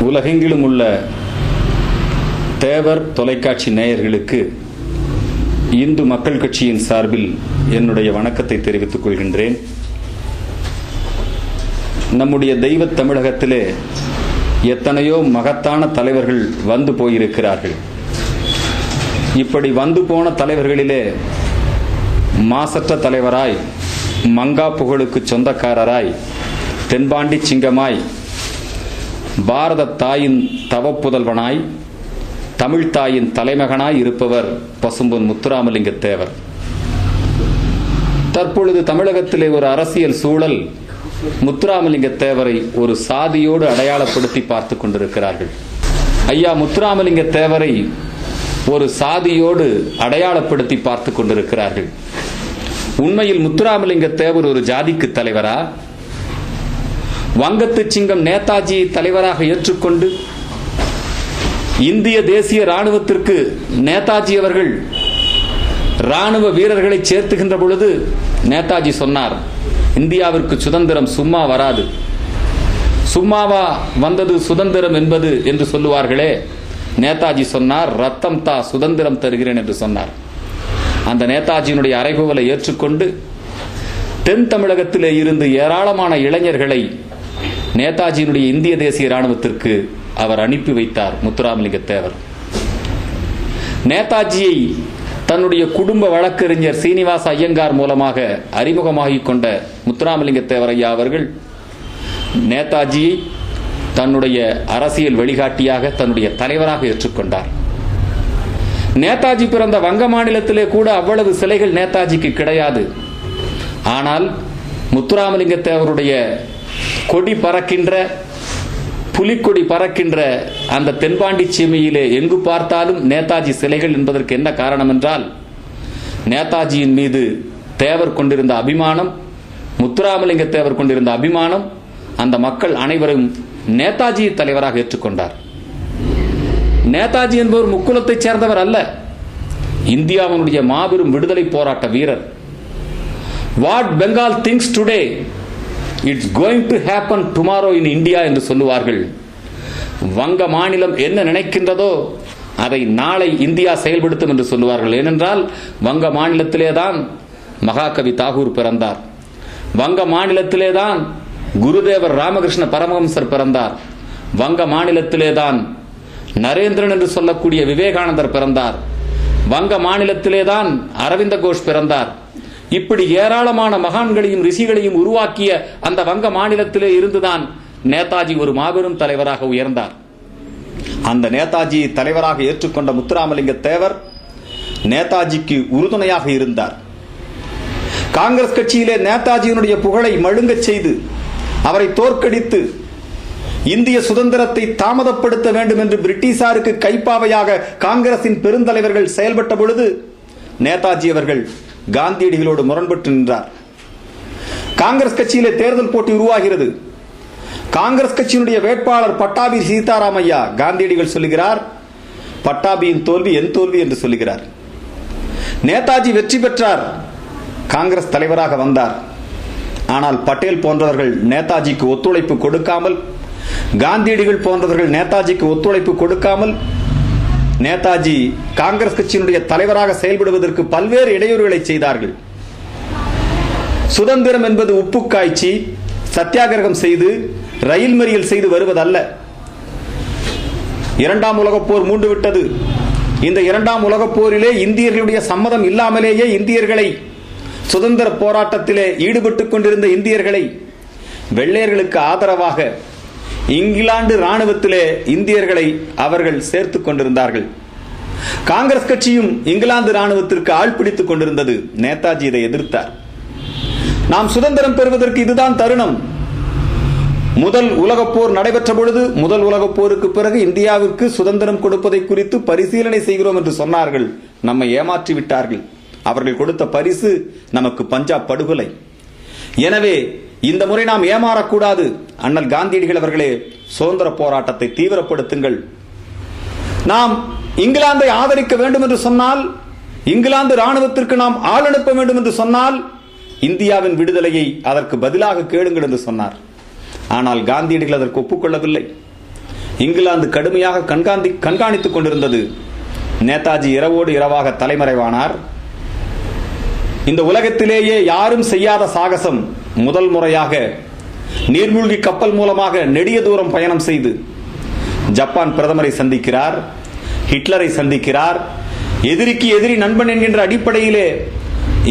உலகெங்கிலும் உள்ள தேவர் தொலைக்காட்சி நேயர்களுக்கு இந்து மக்கள் கட்சியின் சார்பில் என்னுடைய வணக்கத்தை தெரிவித்துக் கொள்கின்றேன். நம்முடைய தெய்வ தமிழகத்திலே எத்தனையோ மகத்தான தலைவர்கள் வந்து போயிருக்கிறார்கள். இப்படி வந்து போன தலைவர்களிலே மாசற்ற தலைவராய், மங்கா புகழுக்கு சொந்தக்காரராய், தென்பாண்டி சிங்கமாய், பாரத தாயின் தவப்புதல்வனாய், தமிழ் தாயின் தலைமகனாய் இருப்பவர் பசும்பொன் முத்துராமலிங்க தேவர். தற்பொழுது தமிழகத்திலே ஒரு அரசியல் சூழல் முத்துராமலிங்க தேவரை ஒரு சாதியோடு அடையாளப்படுத்தி பார்த்துக் கொண்டிருக்கிறார்கள். ஐயா முத்துராமலிங்க தேவரை ஒரு சாதியோடு அடையாளப்படுத்தி பார்த்துக் கொண்டிருக்கிறார்கள். உண்மையில் முத்துராமலிங்க தேவர் ஒரு ஜாதிக்கு தலைவரா? வங்கத்து சிங்கம் நேதாஜியை தலைவராக ஏற்றுக்கொண்டு இந்திய தேசிய ராணுவத்திற்கு நேதாஜி அவர்கள் ராணுவ வீரர்களை சேர்த்துகின்ற பொழுது நேதாஜி சொன்னார், இந்தியாவிற்கு சுதந்திரம் சும்மா வராது. சும்மாவா வந்தது சுதந்திரம் என்பது என்று சொல்லுவார்களே, நேதாஜி சொன்னார், ரத்தம் தா சுதந்திரம் தருகிறேன் என்று சொன்னார். அந்த நேதாஜியினுடைய அறைகூவலை ஏற்றுக்கொண்டு தென் தமிழகத்திலே இருந்து ஏராளமான இளைஞர்களை நேதாஜியினுடைய இந்திய தேசிய ராணுவத்திற்கு அவர் அனுப்பி வைத்தார் முத்துராமலிங்க தேவர். நேதாஜியை தன்னுடைய குடும்ப வழக்கறிஞர் சீனிவாச ஐயங்கார் மூலமாக அறிமுகமாகிக் கொண்ட முத்துராமலிங்க தேவர் ஐயா அவர்கள் நேதாஜியை தன்னுடைய அரசியல் வழிகாட்டியாக, தன்னுடைய தலைவராக ஏற்றுக்கொண்டார். நேதாஜி பிறந்த வங்க மாநிலத்திலே கூட அவ்வளவு சிலைகள் நேதாஜிக்கு கிடையாது. ஆனால் முத்துராமலிங்க தேவருடைய கொடி பறக்கின்ற, புலிக்கொடி பறக்கின்ற அந்த தென்பாண்டி சீமையிலே எங்கு பார்த்தாலும் நேதாஜி சிலைகள் என்பதற்கு என்ன காரணம் என்றால், நேதாஜியின் மீது தேவர் கொண்டிருந்த அபிமானம், முத்துராமலிங்க தேவர் கொண்டிருந்த அபிமானம், அந்த மக்கள் அனைவரும் நேதாஜியை தலைவராக ஏற்றுக்கொண்டார். நேதாஜி என்பவர் முக்குலத்தைச் சேர்ந்தவர் அல்ல, இந்தியாவினுடைய மாபெரும் விடுதலை போராட்ட வீரர். What Bengal things today it's going to happen tomorrow in India என்று சொல்லுவார்கள். வங்க மாநிலம் என்ன நினைக்கின்றதோ அதை நாளை இந்தியா செயல்படுத்தும் என்று சொல்லுவார்கள். ஏனென்றால் வங்க மாநிலத்திலேதான் மகாகவி தாகூர் பிறந்தார். வங்க மாநிலத்திலேதான் குருதேவர் ராமகிருஷ்ண பரமஹம்சர் பிறந்தார். வங்க மாநிலத்திலேதான் நரேந்திரன் என்று சொல்லக்கூடிய விவேகானந்தர் பிறந்தார். வங்க மாநிலத்திலேதான் அரவிந்த கோஷ் பிறந்தார். இப்படி ஏராளமான மகான்களையும் ரிஷிகளையும் உருவாக்கிய அந்த வங்க மாநிலத்திலே இருந்துதான் நேதாஜி ஒரு மாபெரும் தலைவராக உயர்ந்தார். அந்த நேதாஜியை தலைவராக ஏற்றுக்கொண்ட முத்துராமலிங்க தேவர் நேதாஜிக்கு உறுதுணையாக இருந்தார். காங்கிரஸ் கட்சியிலே நேதாஜியினுடைய புகழை மழுங்கச் செய்து அவரை தோற்கடித்து இந்திய சுதந்திரத்தை தாமதப்படுத்த வேண்டும் என்று பிரிட்டிஷாருக்கு கைப்பாவையாக காங்கிரசின் பெருந்தலைவர்கள் செயல்பட்ட பொழுது நேதாஜி அவர்கள் காந்தியடிகளோடு முரண்பட்டு நின்றார். காங்கிரஸ் கட்சியிலே தேர்தல் போட்டி உருவாகிறது. காங்கிரஸ் கட்சியினுடைய வேட்பாளர் பட்டாபி சீதாராமையா. காந்தியடிகள் சொல்லுகிறார், பட்டாபியின் தோல்வி என் தோல்வி என்று சொல்லுகிறார். நேதாஜி வெற்றி பெற்றார், காங்கிரஸ் தலைவராக வந்தார். ஆனால் பட்டேல் போன்றவர்கள் நேதாஜிக்கு ஒத்துழைப்பு கொடுக்காமல், காந்தியடிகள் போன்றவர்கள் நேதாஜிக்கு ஒத்துழைப்பு கொடுக்காமல், நேதாஜி காங்கிரஸ் கட்சியினுடைய தலைவராக செயல்படுவதற்கு பல்வேறு இடையூறுகளை செய்தார்கள். சுதந்திரம் என்பது உப்பு காய்ச்சி சத்தியாகிரகம் செய்து ரயில் மறியல் செய்து வருவதல்ல. இரண்டாம் உலகப் போர் மூண்டு விட்டது. இந்த இரண்டாம் உலகப் போரிலே இந்தியர்களுடைய சம்மதம் இல்லாமலேயே இந்தியர்களை, சுதந்திர போராட்டத்திலே ஈடுபட்டுக் கொண்டிருந்த இந்தியர்களை வெள்ளையர்களுக்கு ஆதரவாக இங்கிலாந்து ராணுவத்திலே இந்தியர்களை அவர்கள் சேர்த்துக் கொண்டிருந்தார்கள். காங்கிரஸ் கட்சியும் இங்கிலாந்து ராணுவத்திற்கு ஆள் பிடித்துக் கொண்டிருந்தது. நேதாஜி இதை எதிர்த்தார். நாம் சுதந்திரம் பெறுவதற்கு இதுதான் தருணம். முதல் உலகப் போர் நடைபெற்ற பொழுது, முதல் உலகப் போருக்கு பிறகு இந்தியாவிற்கு சுதந்திரம் கொடுப்பதை குறித்து பரிசீலனை செய்கிறோம் என்று சொன்னார்கள். நம்மை ஏமாற்றி விட்டார்கள். அவர்கள் கொடுத்த பரிசு நமக்கு பஞ்சாப் படுகொலை. எனவே இந்த முறை நாம் ஏமாறக்கூடாது. அண்ணல் காந்தியடிகள் அவர்களே, சுதந்திர போராட்டத்தை தீவிரப்படுத்துங்கள். நாம் இங்கிலாந்தை ஆதரிக்க வேண்டும் என்று சொன்னால், இங்கிலாந்து ராணுவத்திற்கு நாம் ஆள் அனுப்ப வேண்டும் என்று சொன்னால், இந்தியாவின் விடுதலையை அதற்கு பதிலாக கேளுங்கள் என்று சொன்னார். ஆனால் காந்தியடிகள் அதற்கு ஒப்புக்கொள்ளவில்லை. இங்கிலாந்து கடுமையாக கண்காணித்துக் கொண்டிருந்தது. நேதாஜி இரவோடு இரவாக தலைமறைவானார். இந்த உலகத்திலேயே யாரும் செய்யாத சாகசம், முதல் முறையாக நீர்மூழ்கி கப்பல் மூலமாக நெடிய தூரம் பயணம் செய்து ஜப்பான் பிரதமரை சந்திக்கிறார், ஹிட்லரை சந்திக்கிறார். எதிரிக்கு எதிரி நண்பன் என்கின்ற அடிப்படையிலே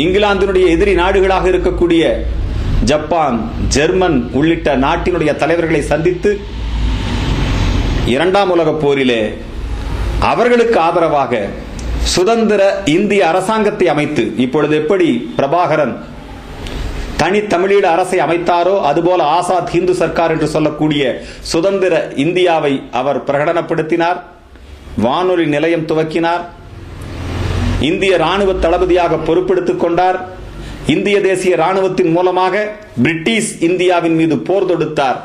இங்கிலாந்தினுடைய எதிரி நாடுகளாக இருக்கக்கூடிய ஜப்பான், ஜெர்மன் உள்ளிட்ட நாட்டினுடைய தலைவர்களை சந்தித்து இரண்டாம் உலகப் போரிலே அவர்களுக்கு ஆதரவாக சுதந்திர இந்திய அரசாங்கத்தை அமைத்து, இப்பொழுது எப்படி பிரபாகரன் தனி தமிழீழ அரசை அமைத்தாரோ அதுபோல ஆசாத் ஹிந்து சர்க்கார் என்று சொல்லக்கூடிய சுதந்திர இந்தியாவை அவர் பிரகடனப்படுத்தினார். வானொலி நிலையம் துவக்கினார். இந்திய ராணுவ தளபதியாக பொறுப்பெடுத்துக் கொண்டார். இந்திய தேசிய ராணுவத்தின் மூலமாக பிரிட்டிஷ் இந்தியாவின் மீது போர் தொடுத்தார்.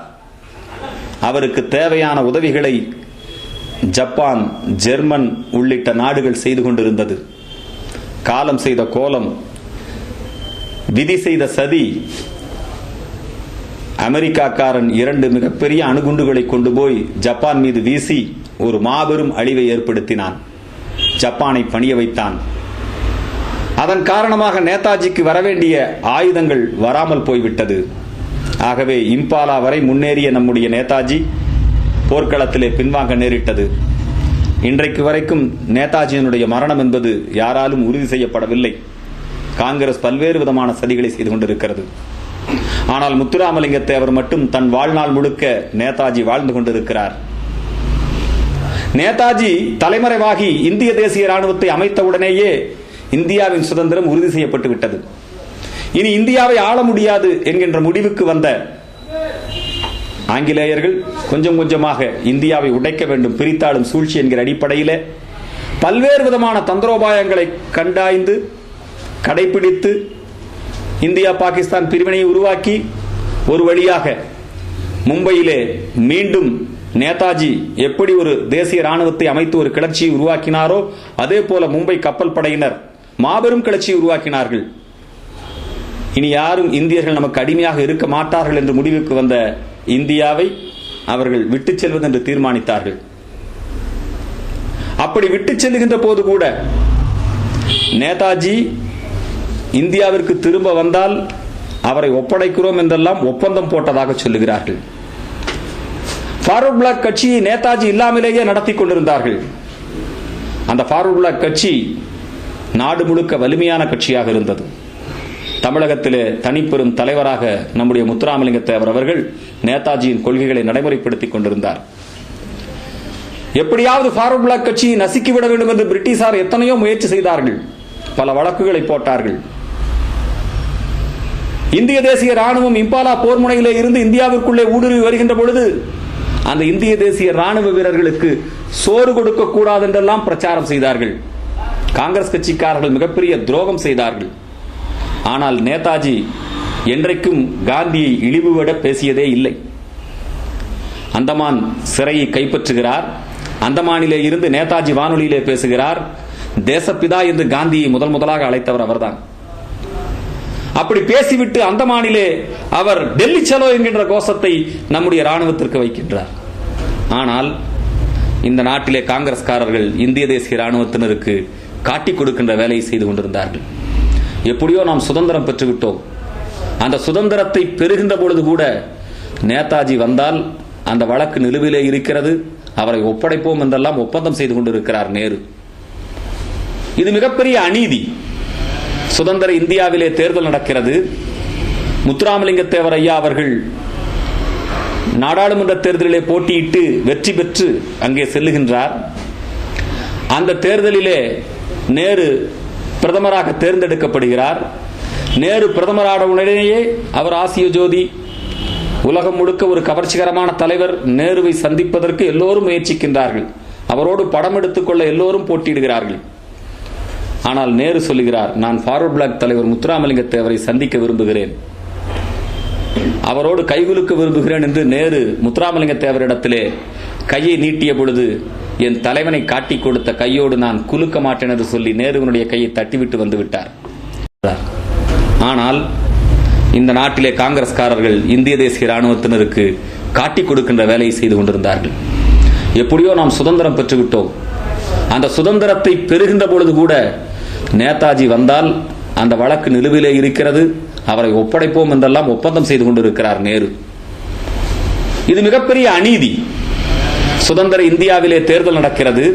அவருக்கு தேவையான உதவிகளை ஜப்பான், ஜெர்மன் உள்ளிட்ட நாடுகள் செய்து கொண்டிருந்தது. காலம் செய்த கோலம், விதி செய்த சதி. அமெரிக்காக்காரன் 2 மிகப்பெரிய அணுகுண்டுகளை கொண்டு போய் ஜப்பான் மீது வீசி ஒரு மாபெரும் அழிவை ஏற்படுத்தினான். ஜப்பானை பணிய வைத்தான். அதன் காரணமாக நேதாஜிக்கு வரவேண்டிய ஆயுதங்கள் வராமல் போய்விட்டது. ஆகவே இம்பாலா வரை முன்னேறிய நம்முடைய நேதாஜி போர்க்களத்திலே பின்வாங்க நேரிட்டது. இன்றைக்கு வரைக்கும் நேதாஜியினுடைய மரணம் என்பது யாராலும் உறுதி செய்யப்படவில்லை. காங்கிரஸ் பல்வேறு விதமான சதிகளை செய்து கொண்டிருக்கிறது. ஆனால் முத்துராமலிங்க தேவர் மட்டும் தன் வாழ்நாள் முழுக்க நேதாஜி வாழ்ந்து கொண்டிருக்கிறார். நேதாஜி தலைமறைவாகி இந்திய தேசிய ராணுவத்தை அமைத்தவுடனேயே இந்தியாவின் சுதந்திரம் உறுதி செய்யப்பட்டு விட்டது. இனி இந்தியாவை ஆள முடியாது என்கின்ற முடிவுக்கு வந்த ஆங்கிலேயர்கள் கொஞ்சம் கொஞ்சமாக இந்தியாவை உடைக்க வேண்டும், பிரித்தாளும் சூழ்ச்சி என்கிற அடிப்படையில் பல்வேறு விதமான தந்திரோபாயங்களை கண்டாய்ந்து கடைபிடித்து இந்தியா பாகிஸ்தான் பிரிவினையை உருவாக்கி ஒரு வழியாக மும்பையிலே மீண்டும் நேதாஜி எப்படி ஒரு தேசிய ராணுவத்தை அமைத்து ஒரு கிளர்ச்சியை உருவாக்கினாரோ அதே போல மும்பை கப்பல் படையினர் மாபெரும் கிளர்ச்சியை உருவாக்கினார்கள். இனி யாரும் இந்தியர்கள் நமக்கு அடிமையாக இருக்க மாட்டார்கள் என்று முடிவுக்கு வந்த இந்தியாவை அவர்கள் விட்டுச் செல்வது என்று தீர்மானித்தார்கள். அப்படி விட்டுச் செல்லுகின்ற போது கூட நேதாஜி இந்தியாவிற்கு திரும்ப வந்தால் அவரை ஒப்படைக்கிறோம் என்றெல்லாம் ஒப்பந்தம் போட்டதாக சொல்லுகிறார்கள். ஃபார்வர்ட் பிளாக் கட்சியை நேதாஜி இல்லாமலேயே நடத்தி கொண்டிருந்தார்கள். அந்த ஃபார்வர்ட் பிளாக் கட்சி நாடு முழுக்க வலிமையான கட்சியாக இருந்தது. தமிழகத்திலே தனிப்பெரும் தலைவராக நம்முடைய முத்துராமலிங்க தேவர் அவர்கள் நேதாஜியின் கொள்கைகளை நடைமுறைப்படுத்திக் கொண்டிருந்தார். எப்படியாவது ஃபார்வர்ட் பிளாக் கட்சியை நசுக்கிவிட வேண்டும் என்று பிரிட்டிஷார் எத்தனையோ முயற்சி செய்தார்கள். பல வழக்குகளை போட்டார்கள். இந்திய தேசிய ராணுவம் இம்பாலா போர் முனையிலே இருந்து இந்தியாவிற்குள்ளே ஊடுருவி வருகின்ற பொழுது அந்த இந்திய தேசிய ராணுவ வீரர்களுக்கு சோறு கொடுக்க கூடாது என்றெல்லாம் பிரச்சாரம் செய்தார்கள். காங்கிரஸ் கட்சிக்காரர்கள் மிகப்பெரிய துரோகம் செய்தார்கள். ஆனால் நேதாஜி என்றைக்கும் காந்தியை இழிவுவிட பேசியதே இல்லை. அந்தமான் சிறையை கைப்பற்றுகிறார். அந்தமானிலே இருந்து நேதாஜி வானொலியிலே பேசுகிறார். தேசப்பிதா என்று காந்தியை முதலாக அழைத்தவர் அவர்தான். அப்படி பேசிவிட்டு அந்தமானிலே அவர் டெல்லி சலோ என்கின்ற கோஷத்தை நம்முடைய ராணுவத்திற்கு வைக்கின்றார். ஆனால் இந்த நாட்டிலே காங்கிரஸ்காரர்கள் இந்திய தேசிய ராணுவத்தினருக்கு காட்டிக் கொடுக்கின்ற வேலையை செய்து கொண்டிருந்தார்கள். எப்படியோ நாம் சுதந்திரம் பெற்றுவிட்டோம். அந்த சுதந்திரத்தை பெறுகின்ற பொழுது கூட நேதாஜி வந்தால் அந்த வழக்கு நிலுவிலே இருக்கிறது, அவரை ஒப்படைப்போம் என்றெல்லாம் ஒப்பந்தம் செய்து கொண்டிருக்கிறார் நேரு. இது மிகப்பெரிய அநீதி. சுதந்திர இந்தியாவிலே தேர்தல் நடக்கிறது. முத்துராமலிங்க தேவர் ஐயா அவர்கள் நாடாளுமன்ற தேர்தலிலே போட்டியிட்டு வெற்றி பெற்று அங்கே செல்லுகின்றார். அந்த தேர்தலிலே நேரு பிரதமராக தேர்ந்தெடுக்கப்படுகிறார். நேரு பிரதமரான உடனேயே அவர் ஆசிய ஜோதி, உலகம் முழுக்க ஒரு கவர்ச்சிகரமான தலைவர். நேருவை சந்திப்பதற்கு எல்லோரும் முயற்சிக்கின்றார்கள். அவரோடு படம் எடுத்துக்கொள்ள எல்லோரும் போட்டியிடுகிறார்கள். ஆனால் நேரு சொல்லுகிறார், நான் ஃபார்வர்ட் பிளாக் தலைவர் முத்துராமலிங்க தேவரை சந்திக்க விரும்புகிறேன், அவரோடு கைகுலுக்க விரும்புகிறேன் என்று நேரு முத்துராமலிங்க தேவரிடத்திலே கையை நீட்டிய பொழுது என் தலைவனை காட்டிக் கொடுத்த கையோடு நான் குலுக்க மாட்டேன் என்று சொல்லி நேருவனுடைய கையை தட்டிவிட்டு வந்து விட்டார். ஆனால் இந்த நாட்டிலே காங்கிரஸ்காரர்கள் இந்திய தேசிய ராணுவத்தினருக்கு காட்டிக் கொடுக்கின்ற வேலையை செய்து கொண்டிருந்தார்கள். எப்படியோ நாம் சுதந்திரம் பெற்றுவிட்டோம். அந்த சுதந்திரத்தை பெறுகின்ற பொழுது கூட நேதாஜி வந்தால் அந்த வழக்கு நிலுவிலே இருக்கிறது, அவரை ஒப்படைப்போம் என்றெல்லாம் ஒப்பந்தம் செய்து கொண்டிருக்கிறார் நேரு. இது மிகப்பெரிய அநீதி. சுதந்திர இந்தியாவிலே தேர்தல் நடக்கிறது.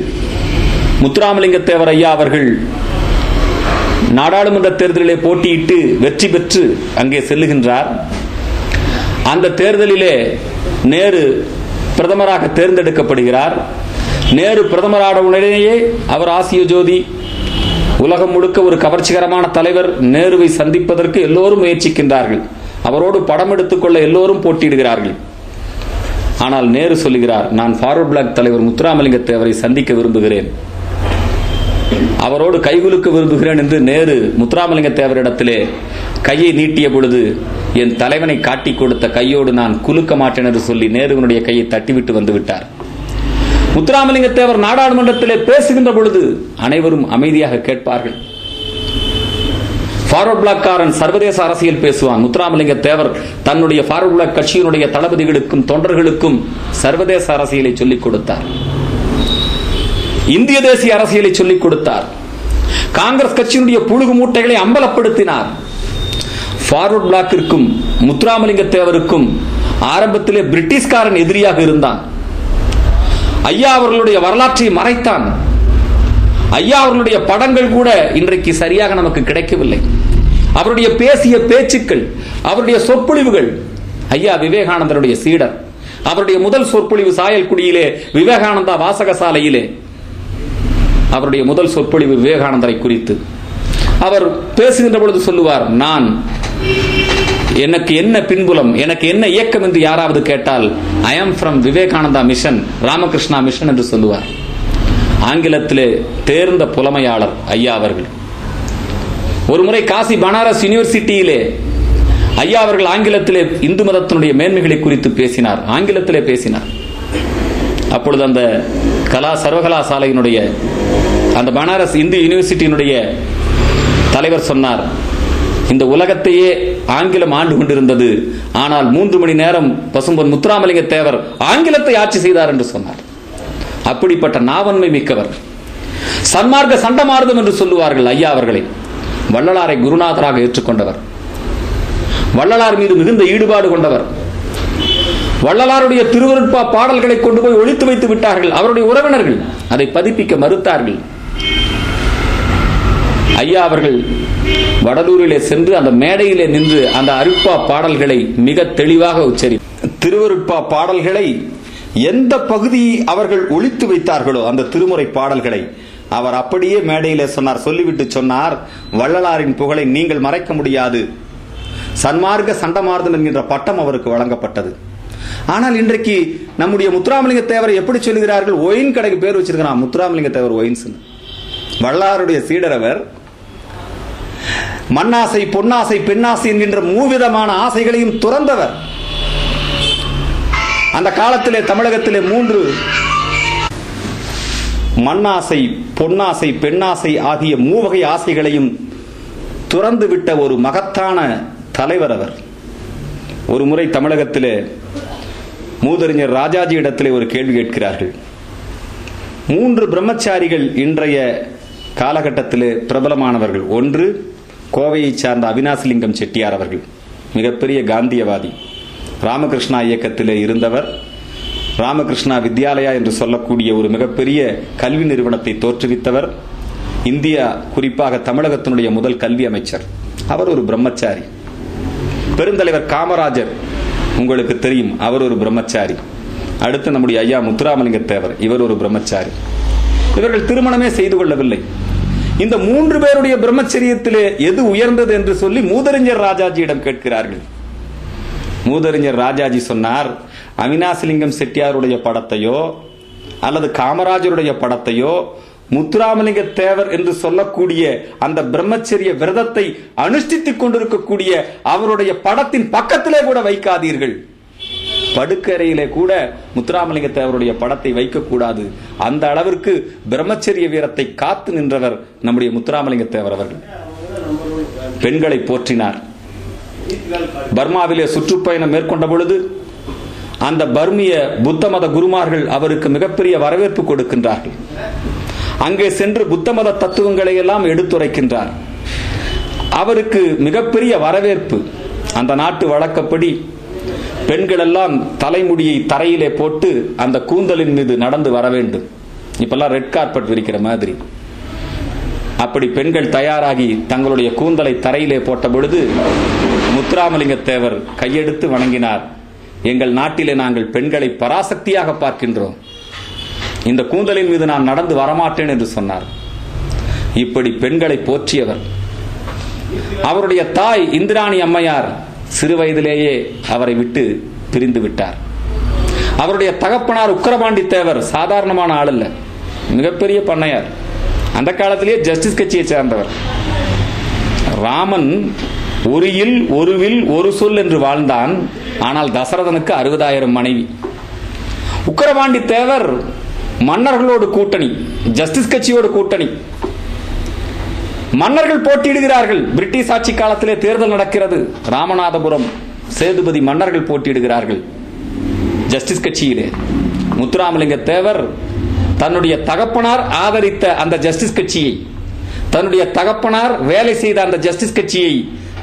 முத்துராமலிங்க தேவர் ஐயா அவர்கள் நாடாளுமன்ற தேர்தலிலே போட்டியிட்டு வெற்றி பெற்று அங்கே செல்லுகின்றார். அந்த தேர்தலிலே நேரு பிரதமராக தேர்ந்தெடுக்கப்படுகிறார். நேரு பிரதமரான உடனேயே அவர் ஆசிய ஜோதி, உலகம் முழுக்க ஒரு கவர்ச்சிகரமான தலைவர். நேருவை சந்திப்பதற்கு எல்லோரும் முயற்சிக்கின்றார்கள். அவரோடு படம் எடுத்துக்கொள்ள எல்லோரும் போட்டியிடுகிறார்கள். ஆனால் நேரு சொல்லுகிறார், நான் ஃபார்வர்ட் பிளாக் தலைவர் முத்துராமலிங்க தேவரை சந்திக்க விரும்புகிறேன், அவரோடு கைகுலுக்க விரும்புகிறேன் என்று நேரு முத்துராமலிங்க தேவரிடத்திலே கையை நீட்டிய பொழுது, என் தலைவனை காட்டி கொடுத்த கையோடு நான் குலுக்க மாட்டேன் என்று சொல்லி நேருவினுடைய கையை தட்டிவிட்டு வந்துவிட்டார். முத்துராமலிங்க தேவர் நாடாளுமன்றத்திலே பேசுகின்ற பொழுது அனைவரும் அமைதியாக கேட்பார்கள். ஃபார்வர்ட் பிளாக்காரன் சர்வதேச அரசியல் பேசுவான். முத்துராமலிங்க தேவர் தன்னுடைய ஃபார்வர்ட் பிளாக் கட்சியினுடைய தளபதிகளுக்கும் தொண்டர்களுக்கும் சர்வதேச அரசியலை சொல்லிக் கொடுத்தார், இந்திய தேசிய அரசியலை சொல்லிக் கொடுத்தார். காங்கிரஸ் கட்சியினுடைய புழுகு மூட்டைகளை அம்பலப்படுத்தினார். ஃபார்வர்ட் பிளாக்கிற்கும் முத்துராமலிங்க தேவருக்கும் ஆரம்பத்திலே பிரிட்டிஷ்காரன் எதிரியாக இருந்தான். ஐயா அவர்களுடைய வரலாற்றை மறைத்தான். ஐயா அவர்களுடைய படங்கள் கூட இன்றைக்கு சரியாக நமக்கு கிடைக்கவில்லை. அவருடைய பேசிய பேச்சுக்கள், அவருடைய சொற்பொழிவுகள். ஐயா விவேகானந்தருடைய சீடர். அவருடைய முதல் சொற்பொழிவு சாயல்குடியிலே விவேகானந்தா வாசக சாலையிலே அவருடைய முதல் சொற்பொழிவு விவேகானந்தரை குறித்து. அவர் பேசுகின்ற பொழுது சொல்லுவார், நான் எனக்கு என்ன பின்புலம், எனக்கு என்ன இயக்கம் என்று யாராவது கேட்டால் I am from Vivekananda mission, Ramakrishna mission என்று சொல்லுவார். ஆங்கிலத்திலே தேர்ந்த புலமையாளர் ஐயா அவர்கள். ஒரு முறை காசி பனாரஸ் யூனிவர்சிட்டியிலே ஐயா அவர்கள் ஆங்கிலத்திலே இந்து மதத்தினுடைய மேன்மைகளை குறித்து பேசினார், ஆங்கிலத்திலே பேசினார். அப்பொழுது அந்த சர்வகலாசாலையினுடைய அந்த பனாரஸ் இந்து யூனிவர்சிட்டியினுடைய தலைவர் சொன்னார், இந்த உலகத்தையே ஆங்கிலம் ஆண்டு கொண்டிருந்தது, ஆனால் 3 மணி நேரம் பசும்பொன் முத்துராமலிங்க தேவர் ஆங்கிலத்தை ஆட்சி செய்தார் என்று சொன்னார். அப்படிப்பட்ட நாவன்மை மிக்கவர். சன்மார்க்க சண்டமார்க்கம் என்று சொல்லுவார்கள் ஐயா அவர்களை. வள்ளலாரை குருநாதராக ஏற்றுக்கொண்டவர், வள்ளலார் மீது மிகுந்த ஈடுபாடு கொண்டவர். வள்ளலாருடைய திருவருட்பா பாடல்களை கொண்டு போய் ஒழித்து வைத்து விட்டார்கள் அவருடைய உறவினர்கள், அதை பதிப்பிக்க மறுத்தார்கள். ஐயா அவர்கள் வடலூரிலே சென்று அந்த மேடையிலே நின்று அந்த அருட்பா பாடல்களை மிக தெளிவாக உச்சரி, திருவருட்பா பாடல்களை எந்த பகுதி அவர்கள் ஒழித்து வைத்தார்களோ அந்த திருமுறை பாடல்களை அவர் அப்படியே மேடையிலே சொன்னார். சொல்லிவிட்டு சொன்னார், வள்ளலாரின் புகழை நீங்கள் மறைக்க முடியாது, சன்மார்க்க சண்டமார்தன் என்கின்ற பட்டம் அவருக்கு வழங்கப்பட்டது. ஆனால் இன்றைக்கு நம்முடைய முத்துராமலிங்க தேவரை எப்படி சொல்லுகிறார்கள், ஒயின் கடைக்கு பேர் வச்சிருக்கிறான் முத்துராமலிங்க தேவர் ஒயின்ஸ். வள்ளலாருடைய சீடர் அவர். மண்ணாசை, பொன்னாசை, பெண்ணாசை என்கின்ற மூவிதமான ஆசைகளையும் துறந்தவர். அந்த காலத்திலே தமிழகத்திலே 3 மண்ணாசை, பொன்னாசை, பெண்ணாசை ஆகிய மூவகை ஆசைகளையும் துறந்து விட்ட ஒரு மகத்தான தலைவர் அவர். ஒரு முறை தமிழகத்திலே மூதறிஞர் ராஜாஜி இடத்திலே ஒரு கேள்வி கேட்கிறார்கள். 3 பிரம்மச்சாரிகள் இன்றைய காலகட்டத்திலே பிரபலமானவர்கள். ஒன்று கோவையை சார்ந்த அவினாசிலிங்கம் செட்டியார் அவர்கள், மிகப்பெரிய காந்தியவாதி, ராமகிருஷ்ணா இயக்கத்திலே இருந்தவர். ராமகிருஷ்ணா வித்யாலயா என்று சொல்லக்கூடிய ஒரு மிகப்பெரிய கல்வி நிறுவனத்தை தோற்றுவித்தவர். இந்தியா, குறிப்பாக தமிழகத்தினுடைய முதல் கல்வி அமைச்சர். அவர் ஒரு பிரம்மச்சாரி. பெருந்தலைவர் காமராஜர் உங்களுக்கு தெரியும், அவர் ஒரு பிரம்மச்சாரி. அடுத்து நம்முடைய ஐயா முத்துராமலிங்க தேவர், இவர் ஒரு பிரம்மச்சாரி. இவர்கள் திருமணமே செய்து கொள்ளவில்லை. இந்த 3 பேருடைய பிரம்மச்சரியத்திலே எது உயர்ந்தது என்று சொல்லி மூதறிஞர் ராஜாஜியிடம் கேட்கிறார்கள். மூதறிஞர் ராஜாஜி சொன்னார், அவினாசிலிங்கம் செட்டியாருடைய படத்தையோ அல்லது காமராஜருடைய படத்தையோ முத்துராமலிங்க தேவர் என்று சொல்லக்கூடிய அந்த பிரம்மச்சரிய விரதத்தை அனுஷ்டித்துக் கொண்டிருக்கக்கூடிய அவருடைய படத்தின் பக்கத்திலே கூட வைக்காதீர்கள். படுக்கறையிலே கூட முத்துராமலிங்க தேவருடைய படத்தை வைக்கக்கூடாது. அந்த அளவிற்கு பிரம்மச்சரிய வீரத்தை காத்து நின்றவர் நம்முடைய முத்துராமலிங்க தேவர் அவர்கள். பெண்களை போற்றினார். பர்மாவிலே சுற்றுப்பயணம் மேற்கொண்ட பொழுது அந்த பர்மிய புத்த மத குருமார்கள் அவருக்கு மிகப்பெரிய வரவேற்பு கொடுக்கின்றார்கள். அங்கே சென்று புத்த மத தத்துவங்களை எல்லாம் எடுத்துரைக்கின்றார். அவருக்கு மிகப்பெரிய வரவேற்பு. அந்த நாட்டு வழக்கப்படி பெண்கள் எல்லாம் தலைமுடியை தரையிலே போட்டு அந்த கூந்தலின் மீது நடந்து வர வேண்டும். இப்பெல்லாம் ரெட் கார்பெட் விரிக்கிற மாதிரி. அப்படி பெண்கள் தயாராகி தங்களுடைய கூந்தலை தரையிலே போட்ட பொழுது முத்துராமலிங்க தேவர் கையெடுத்து வணங்கினார். எங்கள் நாட்டிலே நாங்கள் பெண்களை பராசக்தியாக பார்க்கின்றோம், இந்த கூந்தலின் மீது நான் நடந்து வரமாட்டேன் என்று சொன்னார். இப்படி பெண்களை போற்றியவர். அவருடைய தாய் இந்திராணி அம்மையார் சிறு வயதிலேயே அவரை விட்டு பிரிந்து விட்டார். அவருடைய தகப்பனார் உக்கிரபாண்டி தேவர் சாதாரணமான ஆள் அல்ல, மிகப்பெரிய பண்ணையார். அந்த காலத்திலேயே ஜஸ்டிஸ் கட்சியை சேர்ந்தவர். ராமன் ஒரு இல் ஒரு வில் ஒரு சொல் என்று வாழ்ந்தான். ஆனால் தசரதனுக்கு 60,000 மனைவி. உக்கிரபாண்டி தேவர் மன்னர்களோடு கூட்டணி, ஜஸ்டிஸ் கட்சியோடு கூட்டணி. மன்னர்கள் போட்டியிடுகிறார்கள். பிரிட்டிஷ் ஆட்சி காலத்திலே தேர்தல் நடக்கிறது. ராமநாதபுரம் சேதுபதி மன்னர்கள் போட்டியிடுகிறார்கள் ஜஸ்டிஸ் கட்சியிலே. முத்துராமலிங்க தேவர் தன்னுடைய தகப்பனார் ஆதரித்த அந்த ஜஸ்டிஸ் கட்சியை, தன்னுடைய தகப்பனார் வேலை செய்த அந்த ஜஸ்டிஸ் கட்சியை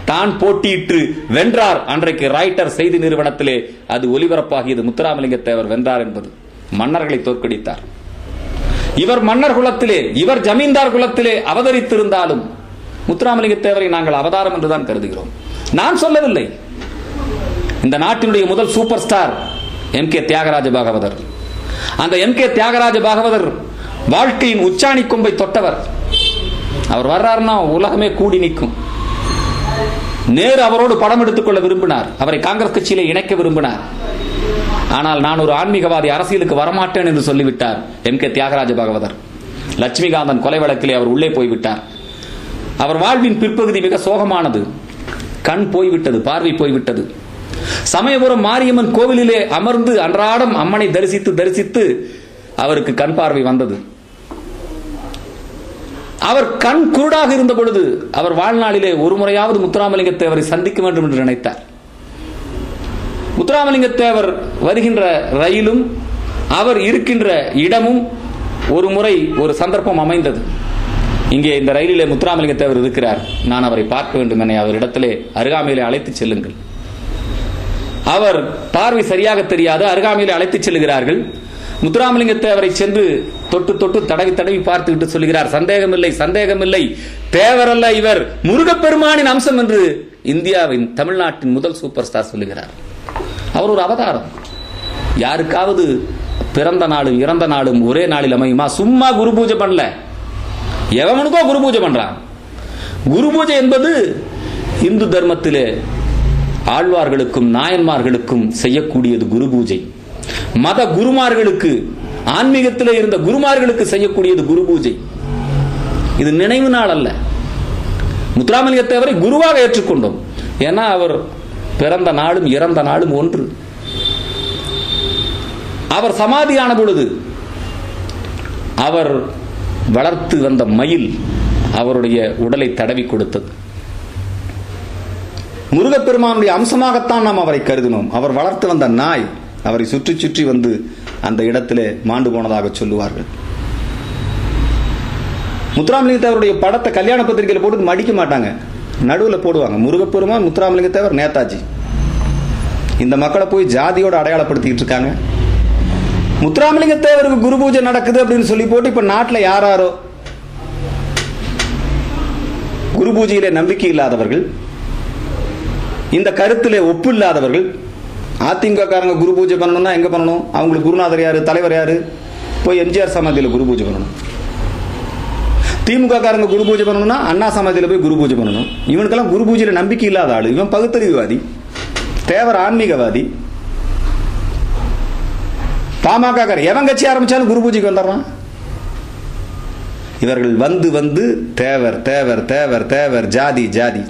தான் போட்டியிட்டு வென்றார். அன்றைக்கு ராய்ட்டர் செய்தி நிறுவனத்திலே அது ஒலிபரப்பாகியது, முத்துராமலிங்க தேவர் வென்றார் என்பது. மன்னர்களை தோற்கடித்தார். இவர் மன்னர் குலத்திலே, இவர் ஜமீன்தார் குலத்திலே அவதரித்திருந்தாலும் முத்துராமலிங்க தேவரை நாங்கள் அவதாரம் என்றுதான் கருதுகிறோம். நான் சொல்லவில்லை. இந்த நாட்டினுடைய முதல் super star MK. Thyagaraja Bhagavathar. அந்த எம்.கே. தியாகராஜ பாகவதர் வாழ்க்கையின் உச்சாணி கொம்பை தொட்டவர். அவர் வர்றாருன்னா உலகமே கூடி நிற்கும். நேரு அவரோடு படம் எடுத்துக்கொள்ள விரும்பினார். அவரை காங்கிரஸ் கட்சியிலே இணைக்க விரும்பினார். ஆனால் நான் ஒரு ஆன்மீகவாதி, அரசியலுக்கு வரமாட்டேன் என்று சொல்லிவிட்டார் எம்.கே. தியாகராஜ பாகவதர். லட்சுமிகாந்தன் கொலை வழக்கிலே அவர் உள்ளே போய்விட்டார். அவர் வாழ்வின் பிற்பகுதி மிக சோகமானது. கண் போய்விட்டது, பார்வை போய்விட்டது. சமயபுரம் மாரியம்மன் கோவிலிலே அமர்ந்து அன்றாடம் அம்மனை தரிசித்து தரிசித்து அவருக்கு கண் பார்வை வந்தது. அவர் கண் குருடாக இருந்த பொழுது அவர் வாழ்நாளிலே ஒரு முறையாவது முத்துராமலிங்க தேவரை சந்திக்க வேண்டும் என்று நினைத்தார். முத்துராமலிங்க தேவர் வருகின்ற ரயிலும் அவர் இருக்கின்ற இடமும் ஒரு முறை ஒரு சந்தர்ப்பம் அமைந்தது. இங்கே இந்த ரயிலிலே முத்துராமலிங்க தேவர் இருக்கிறார், நான் அவரை பார்க்க வேண்டும் என அவரிடத்திலே அருகாமையிலே அழைத்து செல்லுங்கள். அவர் பார்வை சரியாக தெரியாது, அருகாமையிலே அழைத்து செல்லுகிறார்கள். முத்துராமலிங்க தேவரை சென்று தொட்டு தொட்டு தடவி தடவி பார்த்துவிட்டு சொல்லுகிறார், சந்தேகமில்லை சந்தேகமில்லை, தேவரல்ல இவர் முருகப்பெருமானின் அம்சம் என்று இந்தியாவின் தமிழ்நாட்டின் முதல் சூப்பர் ஸ்டார் சொல்லுகிறார். அவர் ஒரு அவதாரம். யாருக்காவது பிறந்த நாளும் இறந்த நாளும் ஒரே நாளில் அமையுமா? சும்மா குரு பூஜை பண்ணல, எவனுக்கோ குரு பூஜை பண்றான். குரு பூஜை என்பது இந்து தர்மத்திலே ஆழ்வார்களுக்கும் நாயன்மார்களுக்கும் செய்யக்கூடியது குரு பூஜை. மத குருமார்களுக்கு, ஆன்மீகத்தில் இருந்த குருமார்களுக்கு செய்யக்கூடியது குரு பூஜை. இது நினைவு நாள் அல்ல. முத்துராமலிங்க தேவரை குருவாக ஏற்றுக்கொண்டோம். ஏன்னா அவர் பிறந்த நாளும் இறந்த நாளும் ஒன்று. அவர் சமாதியான பொழுது அவர் வளர்த்து வந்த மயில் அவருடைய உடலை தடவி கொடுத்தது. முருகப்பெருமானுடைய அம்சமாகத்தான் நாம் அவரை கருதினோம். அவர் வளர்த்து வந்த நாய் அவரை சுற்றி சுற்றி வந்து அந்த இடத்திலே மாண்டு போனதாக சொல்லுவார்கள். முத்துராமலிங்க தேவருடைய படத்தை கல்யாண பத்திரிகையில் போட்டு மடிக்க மாட்டாங்க, நடுவில் போடுவாங்க. முருகப்பெருமான், முத்துராமலிங்க தேவர், நேதாஜி. இந்த மக்களை போய் ஜாதியோட அடையாளப்படுத்திக்கிட்டு இருக்காங்க. முத்துராமலிங்க தேவருக்கு குரு பூஜை நடக்குது அப்படின்னு சொல்லி போட்டு இப்ப நாட்டில் யாரோ குரு பூஜையிலே நம்பிக்கை இல்லாதவர்கள், இந்த கருத்திலே ஒப்பு இல்லாதவர்கள். அதிமுக காரங்க குரு பூஜை பண்ணணும்னா எங்க பண்ணணும்? அவங்களுக்கு குருநாதர் யாரு, தலைவர் யாரு? போய் எம்ஜிஆர் சமாதியில் குரு பூஜை பண்ணணும். திமுக காரங்க குரு பூஜை பண்ணணும்னா அண்ணா சமாதியில் போய் குரு பூஜை பண்ணணும். இவனுக்கெல்லாம் குரு பூஜையில நம்பிக்கை இல்லாத ஆளு. இவன் பகுத்தறிவுவாதி, தேவர் ஆன்மீகவாதி. பாமக எவன் கட்சி ஆரம்பிச்சாலும் குரு பூஜைக்கு வந்துடுறான். இவர்கள் வந்து வந்து தேவர் தேவர் தேவர் தேவர், ஜாதி ஜாதி.